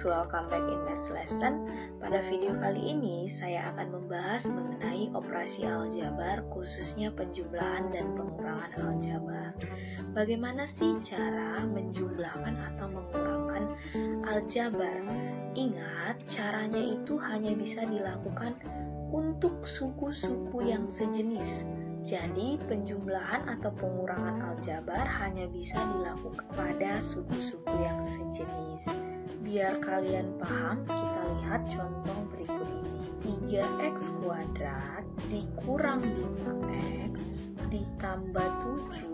welcome back in Maths Lesson. Pada video kali ini saya akan membahas mengenai operasi aljabar, khususnya penjumlahan dan pengurangan aljabar. Bagaimana sih cara menjumlahkan atau mengurangkan aljabar? Ingat, caranya itu hanya bisa dilakukan untuk suku-suku yang sejenis. Jadi, penjumlahan atau pengurangan aljabar hanya bisa dilakukan pada suku-suku yang sejenis. Biar kalian paham, kita lihat contoh berikut ini. 3x kuadrat dikurang 5x ditambah 7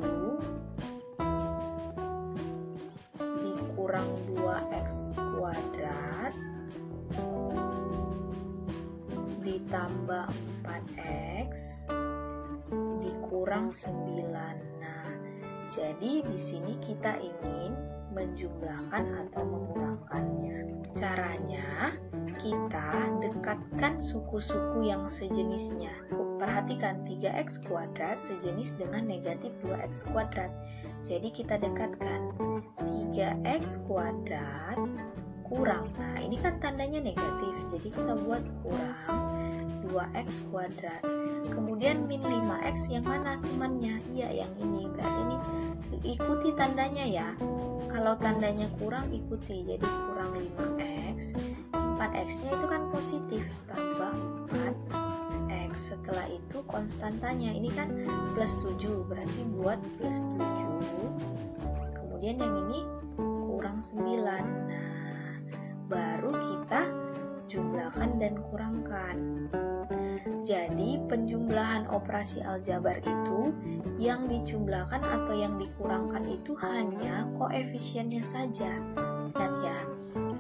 dikurang 2x kuadrat ditambah 4x dikurang 9. Nah, jadi di sini kita ingin menjumlahkan atau mengurangkannya. Caranya, kita dekatkan suku-suku yang sejenisnya. Perhatikan, 3x kuadrat sejenis dengan negatif 2x kuadrat. Jadi kita dekatkan 3x kuadrat kurang. Nah, ini kan tandanya negatif, jadi kita buat kurang 2x kuadrat. Kemudian min 5x yang mana temannya? Iya, yang ini. Berarti ini ikuti tandanya ya. Kalau tandanya kurang, ikuti. Jadi kurang 5x. 4x-nya itu kan positif, tambah 4x. Setelah itu konstantanya, ini kan plus 7, berarti buat plus 7. Kemudian yang ini kurang 9. Nah, baru kita jumlahkan dan kurangkan. Jadi, penjumlahan operasi aljabar itu yang dijumlahkan atau yang dikurangkan itu hanya koefisiennya saja. Lihat ya,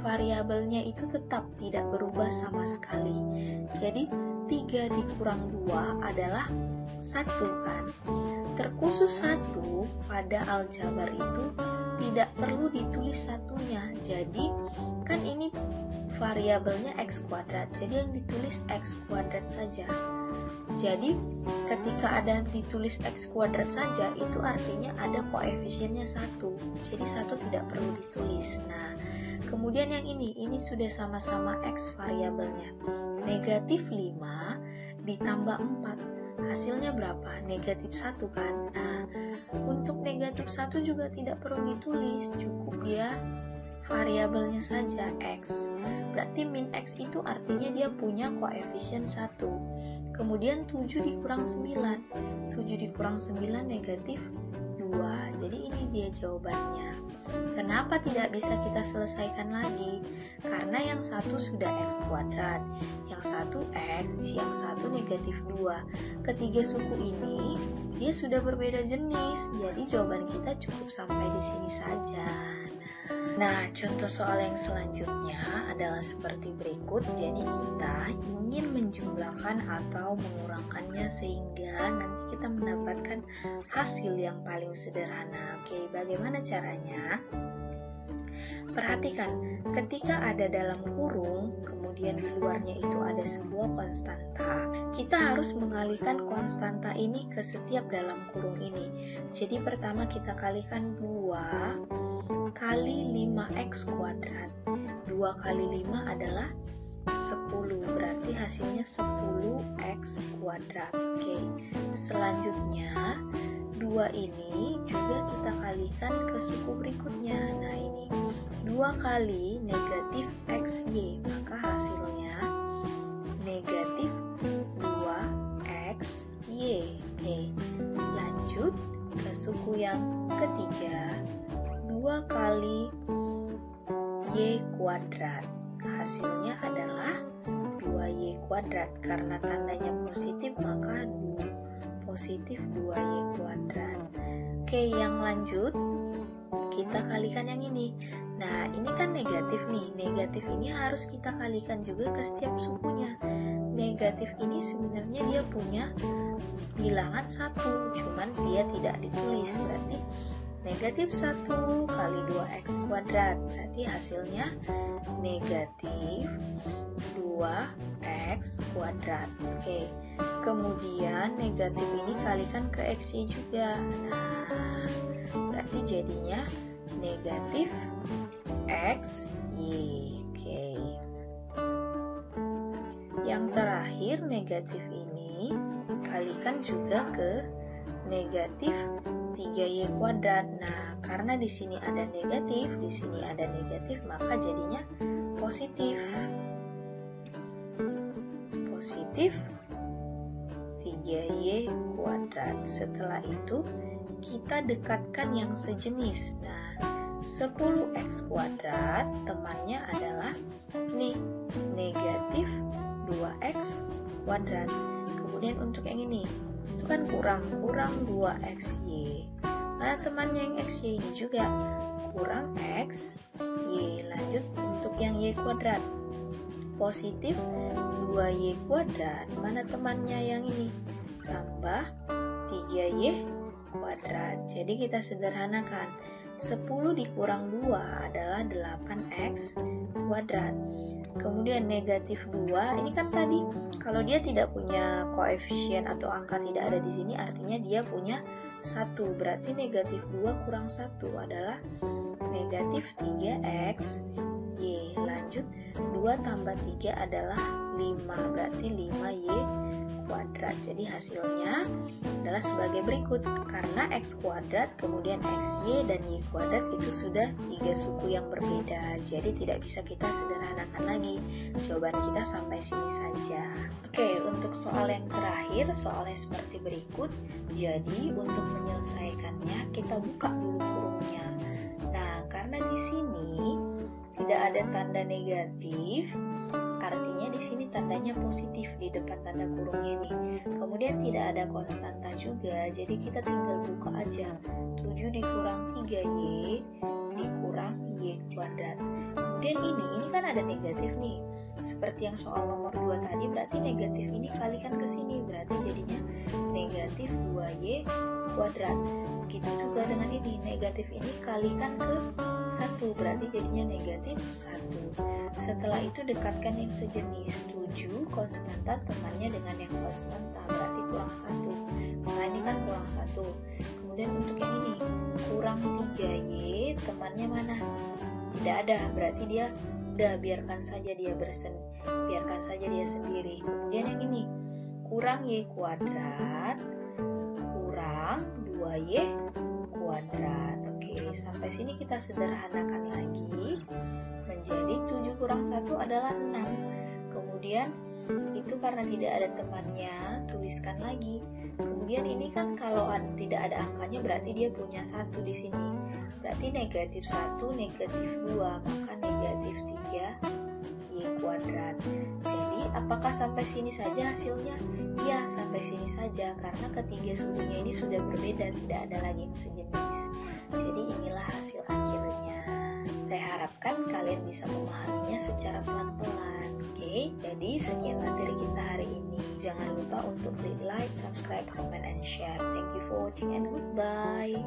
variabelnya itu tetap tidak berubah sama sekali. Jadi, 3 dikurang 2 adalah 1 kan. Terkhusus 1 pada aljabar itu tidak perlu ditulis satunya. Jadi, kan ini variabelnya x kuadrat, jadi yang ditulis x kuadrat saja. Jadi ketika ada ditulis x kuadrat saja, itu artinya ada koefisiennya 1, jadi 1 tidak perlu ditulis. Nah, kemudian yang ini sudah sama-sama x variabelnya, negatif 5 ditambah 4, hasilnya berapa? Negatif 1 kan. Nah, untuk negatif 1 juga tidak perlu ditulis, cukup dia variabelnya saja x. Berarti min x itu artinya dia punya koefisien 1. Kemudian 7 dikurang 9. 7 dikurang 9 negatif 2. Jadi ini dia jawabannya. Kenapa tidak bisa kita selesaikan lagi? Karena yang satu sudah x kuadrat, yang satu x, yang satu negatif 2. Ketiga suku ini dia sudah berbeda jenis. Jadi jawaban kita cukup sampai di sini saja. Nah, contoh soal yang selanjutnya adalah seperti berikut. Jadi kita ingin menjumlahkan atau mengurangkannya sehingga nanti kita mendapatkan hasil yang paling sederhana. Oke, bagaimana caranya? Perhatikan, ketika ada dalam kurung, kemudian di luarnya itu ada sebuah konstanta, kita harus mengalihkan konstanta ini ke setiap dalam kurung ini. Jadi pertama kita kalikan 2 kali 5x kuadrat. 2 kali 5 adalah 10, berarti hasilnya 10x kuadrat. Oke, selanjutnya 2 ini juga kita kalikan ke suku berikutnya. Nah, ini 2 kali negatif xy, maka hasilnya negatif 2xy. Oke, lanjut ke suku yang ketiga, 2 kali y kuadrat, hasilnya adalah 2y kuadrat. Karena tandanya positif maka positif 2y kuadrat. Oke, yang lanjut kita kalikan yang ini. Nah, ini kan negatif nih. Negatif ini harus kita kalikan juga ke setiap sukunya. Negatif ini sebenarnya dia punya bilangan 1, cuman dia tidak ditulis. Berarti negatif 1 kali 2x kuadrat, berarti hasilnya negatif 2x kuadrat. Oke, kemudian negatif ini kalikan ke x-nya juga. Nah, berarti jadinya negatif x y. Oke, Yang terakhir, negatif ini kalikan juga ke negatif 3y kuadrat. Nah, karena di sini ada negatif, di sini ada negatif, maka jadinya positif. Positif 3y kuadrat. Setelah itu, kita dekatkan yang sejenis. Nah, 10x kuadrat temannya adalah nih, negatif 2x kuadrat. Kemudian untuk yang ini, itu kan kurang 2xy. Mana temannya yang xy ini juga? Kurang x, y. Lanjut untuk yang y kuadrat. Positif 2y kuadrat. Mana temannya yang ini? Tambah 3y kuadrat. Jadi kita sederhanakan. 10 dikurang 2 adalah 8x kuadrat. Kemudian negatif 2, ini kan tadi kalau dia tidak punya koefisien atau angka tidak ada di sini, artinya dia punya 1. Berarti negatif 2 kurang 1 adalah negatif 3x y. Lanjut, 2 tambah 3 adalah 5, berarti 5y kuadrat. Jadi hasilnya adalah sebagai berikut. Karena x kuadrat, kemudian xy dan y kuadrat itu sudah 3 suku yang berbeda. Jadi tidak bisa kita sederhanakan lagi. Jawaban kita sampai sini saja. Oke, untuk soal yang terakhir, soalnya seperti berikut. Jadi untuk menyelesaikannya, kita buka dulu kurungnya. Nah, karena di sini tidak ada tanda negatif, artinya di sini tandanya positif di depan tanda kurungnya nih. Kemudian tidak ada konstanta juga, jadi kita tinggal buka aja. 7 dikurang 3y dikurang y kuadrat. Kemudian ini kan ada negatif nih. Seperti yang soal nomor 2 tadi, berarti negatif ini kalikan ke sini, berarti jadinya negatif 2y kuadrat. Begitu juga dengan ini, negatif ini kalikan ke 1, berarti jadinya negatif 1. Setelah itu dekatkan yang sejenis. 7 konstanta temannya dengan yang konstanta, berarti kurang 1. Nah, ini kan kurang 1. Kemudian untuk yang ini, kurang 3y temannya mana? Tidak ada, berarti dia udah biarkan saja dia sendiri. Kemudian yang ini, kurang y kuadrat kurang 2y kuadrat. Oke, sampai sini kita sederhanakan lagi. Menjadi 7 kurang 1 adalah 6. Kemudian itu karena tidak ada temannya, tuliskan lagi. Kemudian ini kan kalau tidak ada angkanya, berarti dia punya 1 di sini. Berarti negatif 1, negatif 2, maka negatif 3 y kuadrat. Jadi apakah sampai sini saja hasilnya? Ya, sampai sini saja, karena ketiga sukunya ini sudah berbeda, tidak ada lagi yang sejenis. Jadi inilah hasil akhirnya. Saya harapkan kalian bisa memahaminya secara pelan-pelan. Oke, jadi sekian materi kita hari ini. Jangan lupa untuk klik like, subscribe, comment, and share. Thank you for watching and goodbye.